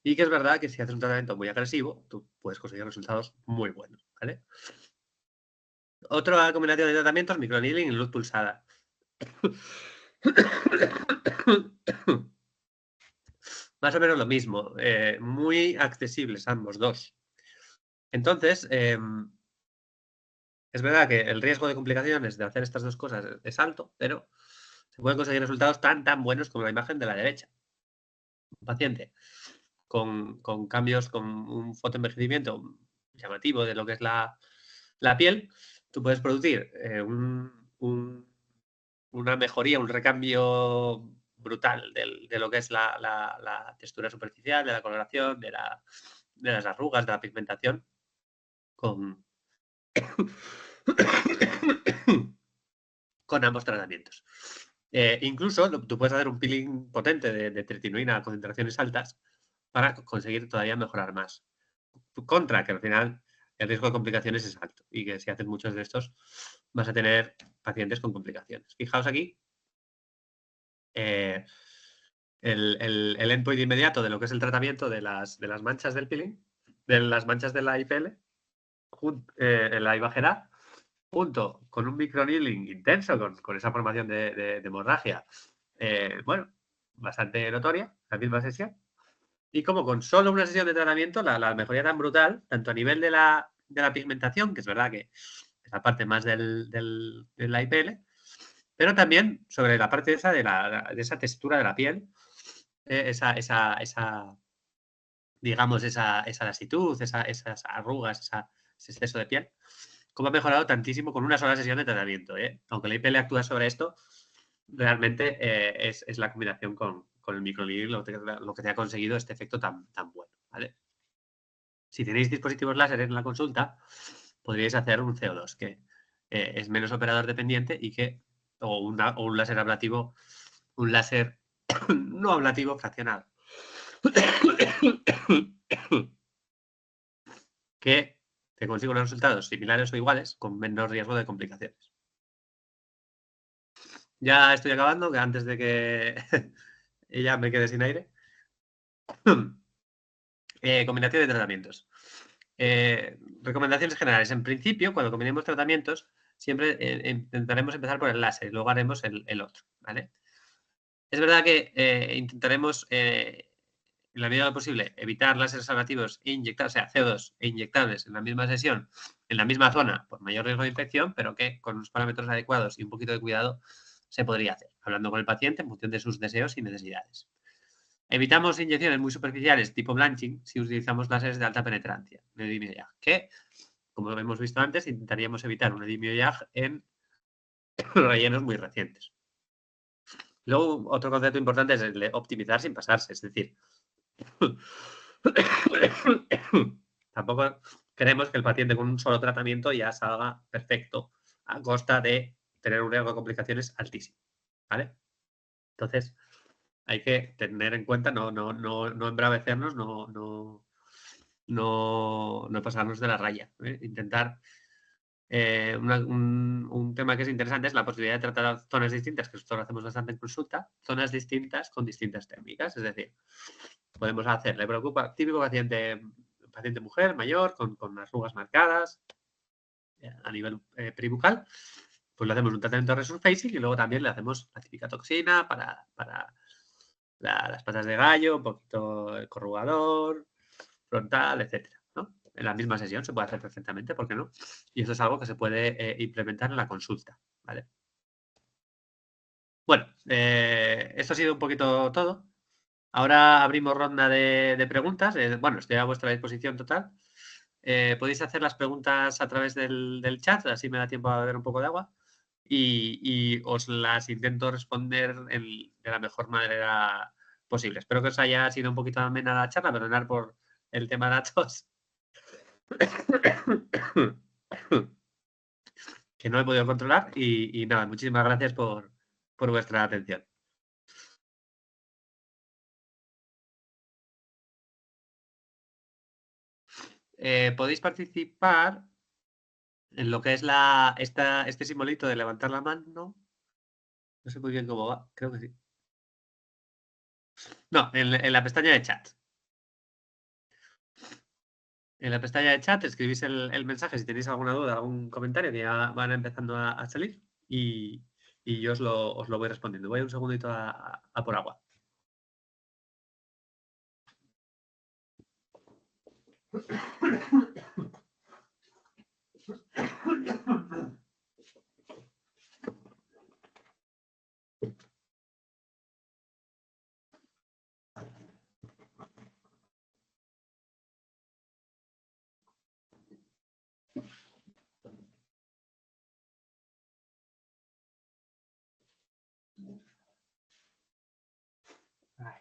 y que es verdad que si haces un tratamiento muy agresivo, tú puedes conseguir resultados muy buenos, ¿vale? Otra combinación de tratamientos, microneedling y luz pulsada. Más o menos lo mismo, muy accesibles ambos dos. Entonces, es verdad que el riesgo de complicaciones de hacer estas dos cosas es alto, pero se pueden conseguir resultados tan buenos como la imagen de la derecha. Un paciente con cambios, con un fotoenvejecimiento llamativo de lo que es la piel, tú puedes producir una mejoría, un recambio brutal de lo que es la textura superficial, de la coloración, de las arrugas, de la pigmentación, con, con ambos tratamientos. Incluso tú puedes hacer un peeling potente de tretinoína a concentraciones altas para conseguir todavía mejorar más. Contra, que al final el riesgo de complicaciones es alto y que si haces muchos de estos vas a tener pacientes con complicaciones. Fijaos aquí el endpoint inmediato de lo que es el tratamiento de las manchas del peeling, de las manchas de la IPL, en la Ibagera, junto con un microneedling intenso, con esa formación de hemorragia, bueno, bastante notoria, la misma sesión. Y como con solo una sesión de tratamiento, la mejoría tan brutal, tanto a nivel de la pigmentación, que es verdad que es la parte más de la IPL, pero también sobre la parte esa de esa textura de la piel, esa digamos, esa lasitud, esas arrugas, ese exceso de piel, como ha mejorado tantísimo con una sola sesión de tratamiento. Aunque la IPL actúa sobre esto, realmente es la combinación con el microneedling lo que te ha conseguido este efecto tan bueno, ¿vale? Si tenéis dispositivos láser en la consulta, podríais hacer un CO2, que es menos operador dependiente y que, o un láser ablativo, un láser no ablativo fraccionado, que te consigue unos resultados similares o iguales con menos riesgo de complicaciones. Ya estoy acabando, que antes de que ella me quede sin aire. Combinación de tratamientos. Recomendaciones generales. En principio, cuando combinemos tratamientos, siempre intentaremos empezar por el láser y luego haremos el otro, ¿vale? Es verdad que intentaremos, en la medida de lo posible, evitar láseres ablativos e inyectables, o sea, CO2 e inyectables en la misma sesión, en la misma zona, por mayor riesgo de infección, pero que con unos parámetros adecuados y un poquito de cuidado se podría hacer, hablando con el paciente en función de sus deseos y necesidades. Evitamos inyecciones muy superficiales tipo blanching si utilizamos láseres de alta penetrancia, un edimio YAG, que, como hemos visto antes, intentaríamos evitar un edimio YAG en rellenos muy recientes. Luego, otro concepto importante es el de optimizar sin pasarse, es decir, tampoco queremos que el paciente con un solo tratamiento ya salga perfecto a costa de tener un riesgo de complicaciones altísimo, ¿vale? Entonces, hay que tener en cuenta no embravecernos, no pasarnos de la raya. Intentar. Un tema que es interesante es la posibilidad de tratar zonas distintas, que esto lo hacemos bastante en consulta, zonas distintas con distintas técnicas. Es decir, podemos hacer, le preocupa, típico paciente mujer mayor, con arrugas marcadas a nivel peribucal, pues le hacemos un tratamiento de resurfacing y luego también le hacemos la típica toxina para las patas de gallo, un poquito el corrugador, frontal, etcétera, ¿no? En la misma sesión se puede hacer perfectamente, ¿por qué no? Y eso es algo que se puede implementar en la consulta, ¿vale? Bueno, esto ha sido un poquito todo. Ahora abrimos ronda de preguntas. Bueno, estoy a vuestra disposición total. Podéis hacer las preguntas a través del chat, así me da tiempo a beber un poco de agua. Y os las intento responder de la mejor manera posible. Espero que os haya sido un poquito amena la charla, perdonar por el tema de datos. que no he podido controlar y nada, muchísimas gracias por vuestra atención. Podéis participar en lo que es este simbolito de levantar la mano. No sé muy bien cómo va, creo que sí. No, en la pestaña de chat. En la pestaña de chat escribís el mensaje si tenéis alguna duda, algún comentario que ya van empezando a salir y yo os lo voy respondiendo. Voy un segundito a por agua.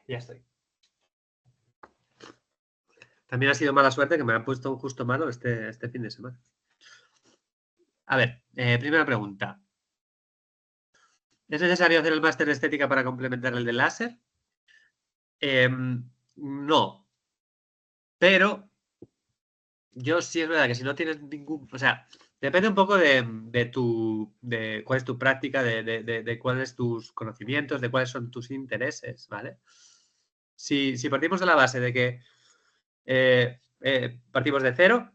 Ya estoy. También ha sido mala suerte que me han puesto justo malo este fin de semana. A ver, primera pregunta. ¿Es necesario hacer el máster de estética para complementar el de láser? No. Pero yo sí es verdad que si no tienes ningún... O sea, depende un poco de cuál es tu práctica, de cuáles tus conocimientos, de cuáles son tus intereses, ¿vale? Si partimos de la base de que partimos de cero,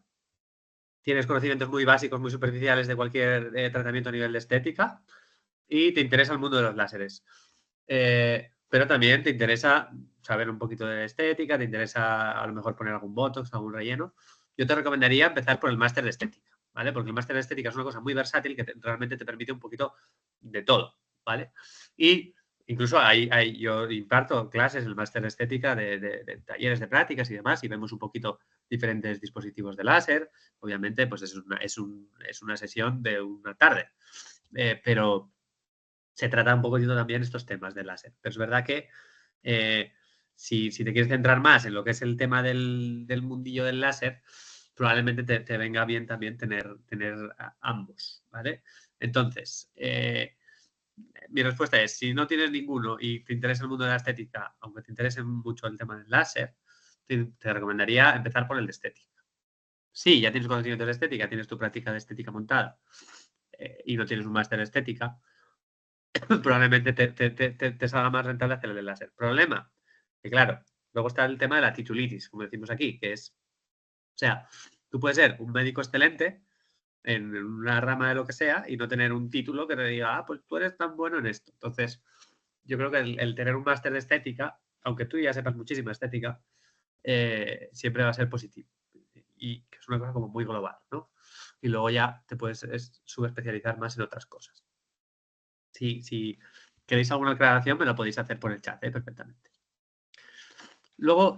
tienes conocimientos muy básicos, muy superficiales de cualquier tratamiento a nivel de estética y te interesa el mundo de los láseres. Pero también te interesa saber un poquito de estética, te interesa a lo mejor poner algún botox, algún relleno. Yo te recomendaría empezar por el máster de estética, ¿vale? Porque el máster de estética es una cosa muy versátil que realmente te permite un poquito de todo, ¿vale? Y incluso yo imparto clases en el máster de estética de talleres de prácticas y demás y vemos un poquito diferentes dispositivos de láser. Obviamente, pues es una sesión de una tarde, pero se trata un poquito también estos temas del láser. Pero es verdad que si te quieres centrar más en lo que es el tema del mundillo del láser, probablemente te venga bien también tener ambos, ¿vale? Entonces, mi respuesta es, si no tienes ninguno y te interesa el mundo de la estética, aunque te interese mucho el tema del láser, te recomendaría empezar por el de estética. Sí, ya tienes conocimientos de estética, tienes tu práctica de estética montada y no tienes un máster de estética, probablemente te salga más rentable hacer el de láser. Problema, que claro, luego está el tema de la titulitis, como decimos aquí, que es, o sea, tú puedes ser un médico excelente en una rama de lo que sea y no tener un título que te diga, pues tú eres tan bueno en esto. Entonces, yo creo que el tener un máster de estética, aunque tú ya sepas muchísima estética, siempre va a ser positivo. Y que es una cosa como muy global, ¿no? Y luego ya te puedes subespecializar más en otras cosas. Si queréis alguna aclaración, me lo podéis hacer por el chat, perfectamente. Luego,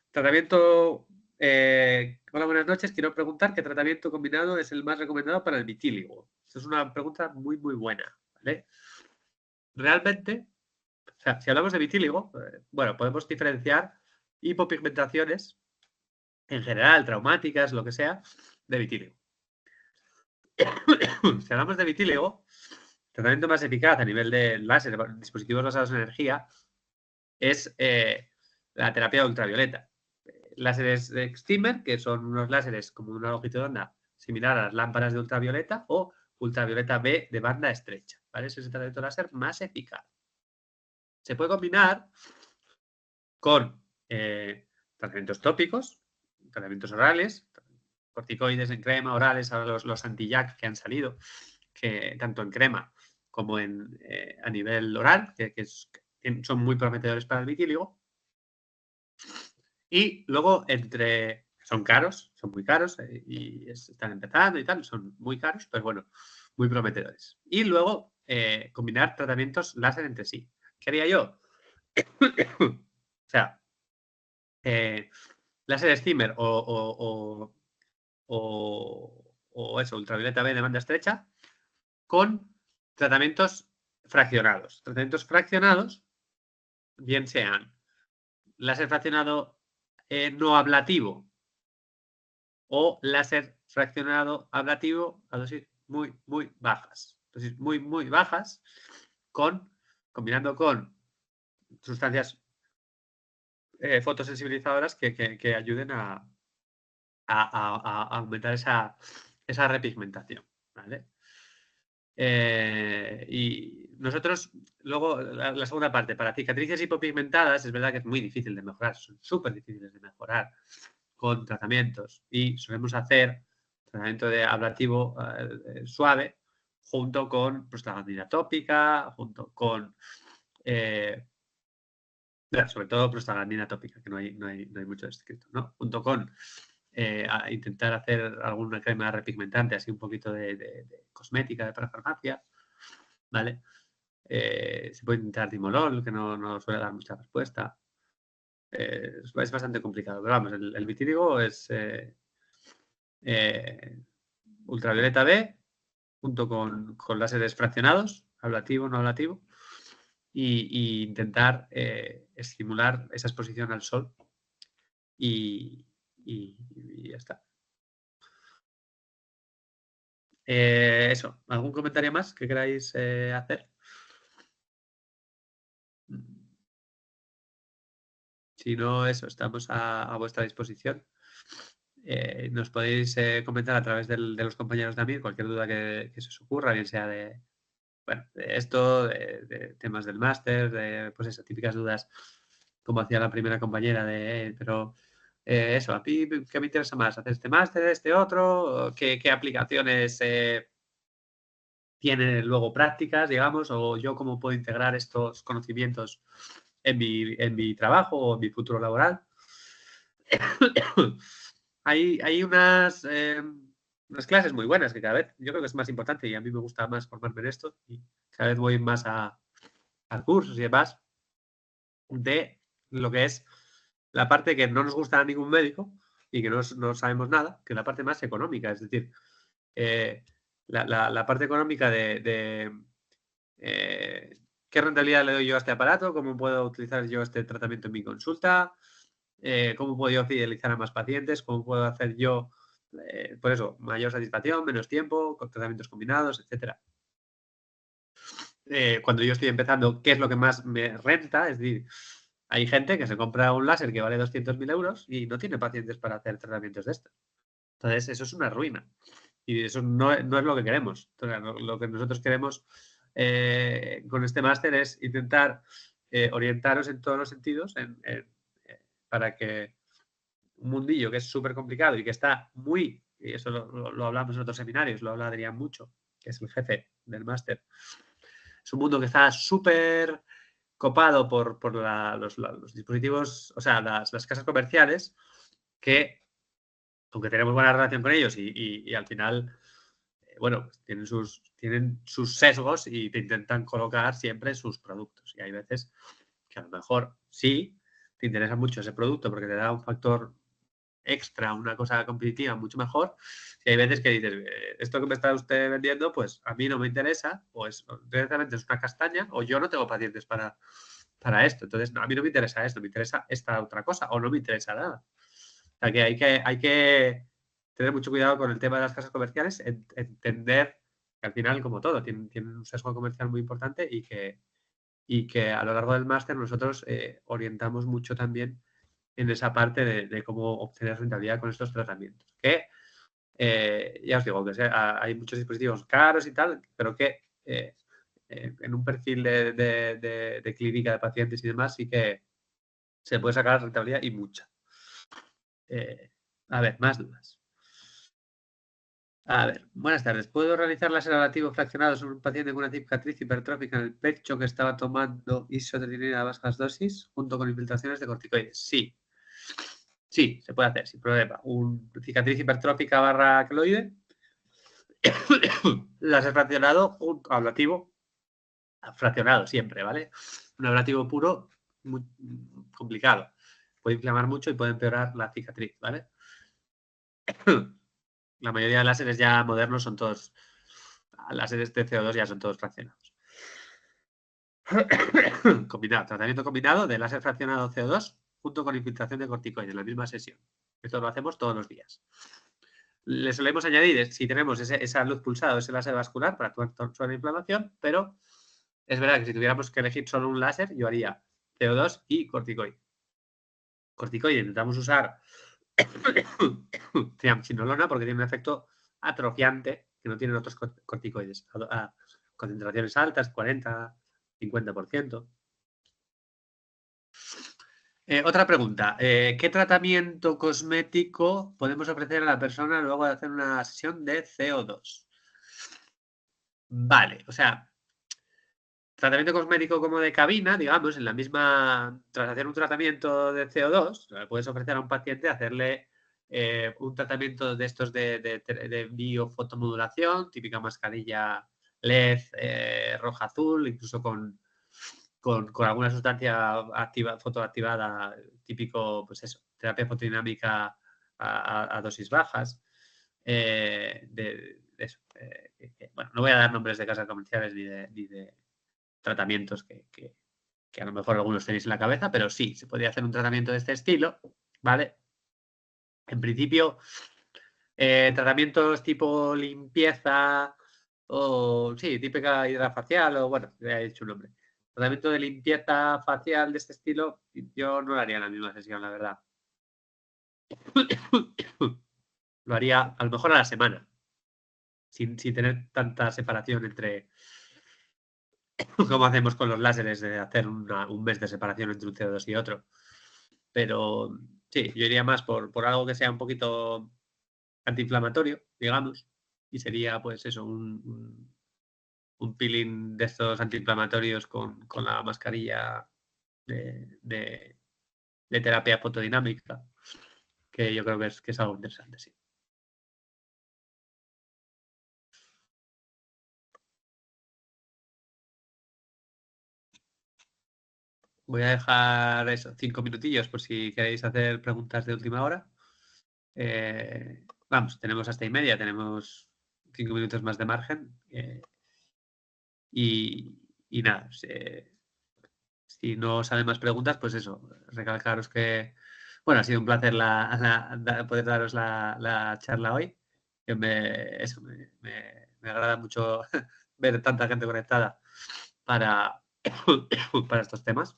tratamiento. Hola, buenas noches. Quiero preguntar qué tratamiento combinado es el más recomendado para el vitíligo. Esta es una pregunta muy, muy buena, ¿vale? Realmente, o sea, si hablamos de vitíligo, bueno, podemos diferenciar hipopigmentaciones en general, traumáticas, lo que sea, de vitíligo. Si hablamos de vitíligo, el tratamiento más eficaz a nivel de láser, dispositivos basados en energía, es la terapia ultravioleta. Láseres de Excimer, que son unos láseres como una longitud de onda similar a las lámparas de ultravioleta, o ultravioleta B de banda estrecha. ¿Vale? Ese es el tratamiento láser más eficaz. Se puede combinar con tratamientos tópicos, tratamientos orales, corticoides en crema, orales, ahora los anti-JAK que han salido, que tanto en crema como a nivel oral, que son muy prometedores para el vitíligo. Y luego, son caros, son muy caros y están empezando y tal, son muy caros, pero bueno, muy prometedores. Y luego, combinar tratamientos láser entre sí. ¿Qué haría yo? O sea, láser Steamer o eso, ultravioleta B de banda estrecha, con tratamientos fraccionados. Tratamientos fraccionados, bien sean láser fraccionado no ablativo o láser fraccionado ablativo a dosis muy, muy bajas. Dosis muy, muy bajas combinando con sustancias fotosensibilizadoras que ayuden a aumentar esa repigmentación, ¿vale? Y nosotros, luego, la segunda parte, para cicatrices hipopigmentadas, es verdad que es muy difícil de mejorar, son súper difíciles de mejorar con tratamientos y solemos hacer tratamiento de ablativo suave junto con prostaglandina tópica, junto con, sobre todo prostaglandina tópica, que no hay mucho descrito, ¿no? Junto con a intentar hacer alguna crema repigmentante, así un poquito de cosmética de parafarmacia, ¿vale? Se puede intentar timolol, que no suele dar mucha respuesta. Es bastante complicado, pero vamos, el vitíligo es ultravioleta B junto con láseres fraccionados, ablativo, no ablativo, y intentar estimular esa exposición al sol y ya está. Eso, ¿algún comentario más que queráis hacer? Si no, eso, estamos a vuestra disposición. Nos podéis comentar a través de los compañeros también cualquier duda que se os ocurra, bien sea de esto, de temas del máster, de pues esas típicas dudas, como hacía la primera compañera, pero eso, a mí, ¿qué me interesa más? ¿Hacer este máster, este otro? ¿Qué aplicaciones tienen luego prácticas, digamos? ¿O yo cómo puedo integrar estos conocimientos en mi trabajo o en mi futuro laboral? Hay unas clases muy buenas que cada vez yo creo que es más importante y a mí me gusta más formarme en esto y cada vez voy más a cursos y demás de lo que es la parte que no nos gusta a ningún médico y que no sabemos nada, que es la parte más económica, es decir, la parte económica de qué rentabilidad le doy yo a este aparato, cómo puedo utilizar yo este tratamiento en mi consulta, cómo puedo yo fidelizar a más pacientes, cómo puedo hacer yo, por eso, mayor satisfacción, menos tiempo, con tratamientos combinados, etcétera. Cuando yo estoy empezando, ¿qué es lo que más me renta? Es decir, hay gente que se compra un láser que vale 200.000 euros y no tiene pacientes para hacer tratamientos de estos. Entonces, eso es una ruina. Y eso no es lo que queremos. Entonces, lo que nosotros queremos con este máster es intentar orientaros en todos los sentidos para que un mundillo que es súper complicado y que está muy, y eso lo hablamos en otros seminarios, lo habla Adrián mucho, que es el jefe del máster. Es un mundo que está súper copado por los dispositivos, o sea, las casas comerciales, que aunque tenemos buena relación con ellos y al final, bueno, pues tienen sus sesgos y te intentan colocar siempre sus productos. Y hay veces que a lo mejor sí te interesa mucho ese producto porque te da un factor extra, una cosa competitiva mucho mejor. Y hay veces que dices, esto que me está usted vendiendo, pues a mí no me interesa, o directamente es una castaña, o yo no tengo pacientes para esto. Entonces, no, a mí no me interesa esto, me interesa esta otra cosa, o no me interesa nada. O sea, que hay que tener mucho cuidado con el tema de las casas comerciales, entender que al final, como todo, tienen un sesgo comercial muy importante y que a lo largo del máster nosotros orientamos mucho también en esa parte de cómo obtener rentabilidad con estos tratamientos. Que ya os digo, que hay muchos dispositivos caros y tal, pero que en un perfil de clínica de pacientes y demás sí que se puede sacar rentabilidad y mucha. A ver, más dudas. A ver, buenas tardes. ¿Puedo realizar láser ablativo fraccionado sobre un paciente con una cicatriz hipertrófica en el pecho que estaba tomando isotretinoína a bajas dosis junto con infiltraciones de corticoides? Sí. Sí, se puede hacer sin problema. Un cicatriz hipertrófica barra queloide, láser fraccionado, un ablativo fraccionado siempre, ¿vale? Un ablativo puro, muy complicado. Puede inflamar mucho y puede empeorar la cicatriz, ¿vale? La mayoría de láseres ya modernos son todos, láseres de CO2 ya son todos fraccionados. Combinado, tratamiento combinado de láser fraccionado CO2 junto con infiltración de corticoides en la misma sesión. Esto lo hacemos todos los días. Le solemos añadir, si tenemos esa luz pulsada o ese láser vascular para actuar sobre la inflamación, pero es verdad que si tuviéramos que elegir solo un láser, yo haría CO2 y corticoide. Corticoide intentamos usar triamcinolona porque tiene un efecto atrofiante que no tienen otros corticoides a concentraciones altas, 40, 50%. Otra pregunta. ¿Qué tratamiento cosmético podemos ofrecer a la persona luego de hacer una sesión de CO2? Vale, o sea, tratamiento cosmético como de cabina, digamos, en la misma, tras hacer un tratamiento de CO2, puedes ofrecer a un paciente hacerle un tratamiento de estos de biofotomodulación, típica mascarilla LED roja-azul, incluso con alguna sustancia fotoactivada, típico, pues eso, terapia fotodinámica a dosis bajas. De eso. Bueno, no voy a dar nombres de casas comerciales ni de tratamientos que a lo mejor algunos tenéis en la cabeza, pero sí, se podría hacer un tratamiento de este estilo, ¿vale? En principio, tratamientos tipo limpieza o, sí, típica hidrafacial o, bueno, ya he dicho un nombre. Tratamiento de limpieza facial de este estilo, yo no lo haría en la misma sesión, la verdad. Lo haría a lo mejor a la semana, sin tener tanta separación entre, como hacemos con los láseres, de hacer un mes de separación entre un CO2 y otro. Pero sí, yo iría más por algo que sea un poquito antiinflamatorio, digamos, y sería pues eso, un peeling de estos antiinflamatorios con la mascarilla de terapia fotodinámica, que yo creo que es algo interesante, sí. Voy a dejar eso, 5 minutillos por si queréis hacer preguntas de última hora. Vamos, tenemos hasta y media, tenemos 5 minutos más de margen. Y nada, si no salen más preguntas, pues eso, recalcaros que, bueno, ha sido un placer poder daros la charla hoy. Que me agrada mucho ver tanta gente conectada para, para estos temas.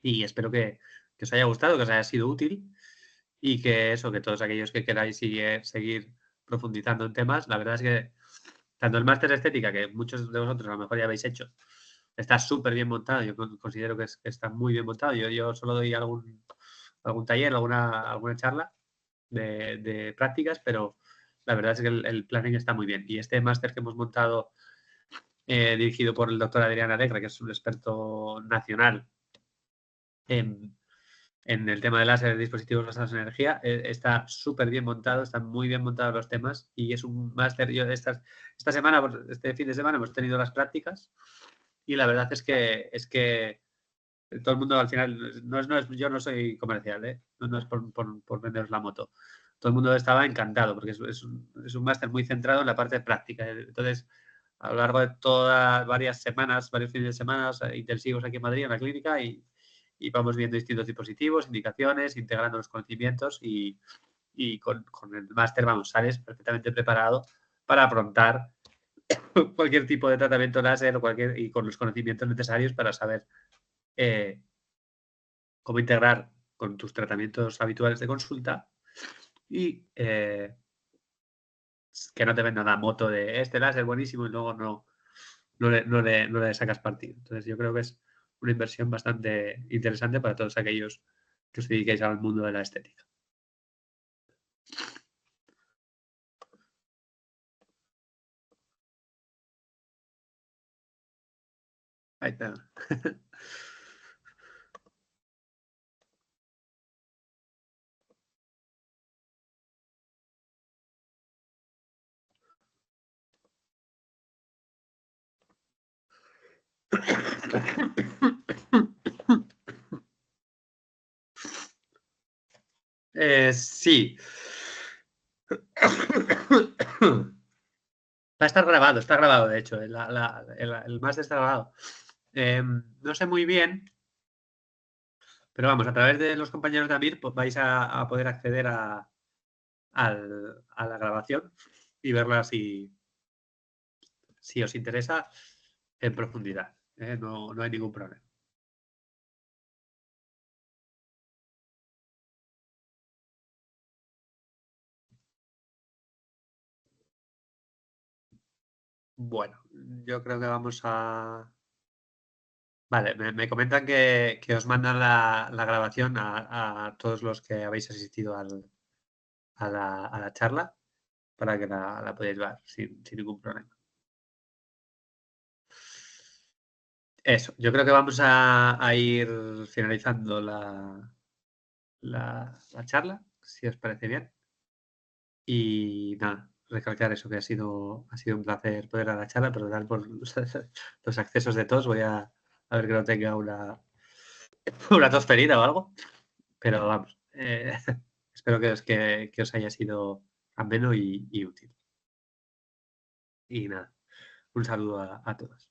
Y espero que os haya gustado, que os haya sido útil y que eso, que todos aquellos que queráis seguir profundizando en temas, la verdad es que tanto el máster de estética, que muchos de vosotros a lo mejor ya habéis hecho, está súper bien montado. Yo considero que está muy bien montado. Yo solo doy algún taller, alguna charla de prácticas, pero la verdad es que el planning está muy bien. Y este máster que hemos montado, dirigido por el doctor Adrián Alegre, que es un experto nacional en el tema de láser, dispositivos basados en energía, está súper bien montado, están muy bien montados los temas y es un máster. Yo esta semana, este fin de semana, hemos tenido las prácticas y la verdad es que todo el mundo al final, yo no soy comercial, ¿eh? No es por venderos la moto. Todo el mundo estaba encantado porque es un máster muy centrado en la parte práctica. Entonces, a lo largo de todas varias semanas, varios fines de semana intensivos aquí en Madrid, en la clínica, y vamos viendo distintos dispositivos, indicaciones, integrando los conocimientos y con el máster, vamos, sales perfectamente preparado para afrontar cualquier tipo de tratamiento láser y con los conocimientos necesarios para saber eh, cómo integrar con tus tratamientos habituales de consulta y que no te vendan la moto de este láser buenísimo y luego no le sacas partido. Entonces yo creo que es una inversión bastante interesante para todos aquellos que os dediquéis al mundo de la estética. Ahí está. Sí. Va a estar grabado, está grabado, de hecho. El máster está grabado. No sé muy bien, pero vamos, a través de los compañeros de AMIR pues vais a poder acceder a la grabación y verla si os interesa en profundidad. No hay ningún problema. Bueno, yo creo que vamos a... Vale, me comentan que os mandan la grabación a todos los que habéis asistido a la charla para que la podáis ver sin ningún problema. Eso, yo creo que vamos a ir finalizando la charla, si os parece bien. Y nada, recalcar eso, que ha sido un placer poder dar la charla, perdonad por los accesos de tos. Voy a ver que no tenga una tosferina o algo. Pero vamos, espero que os haya sido ameno y útil. Y nada, un saludo a todos.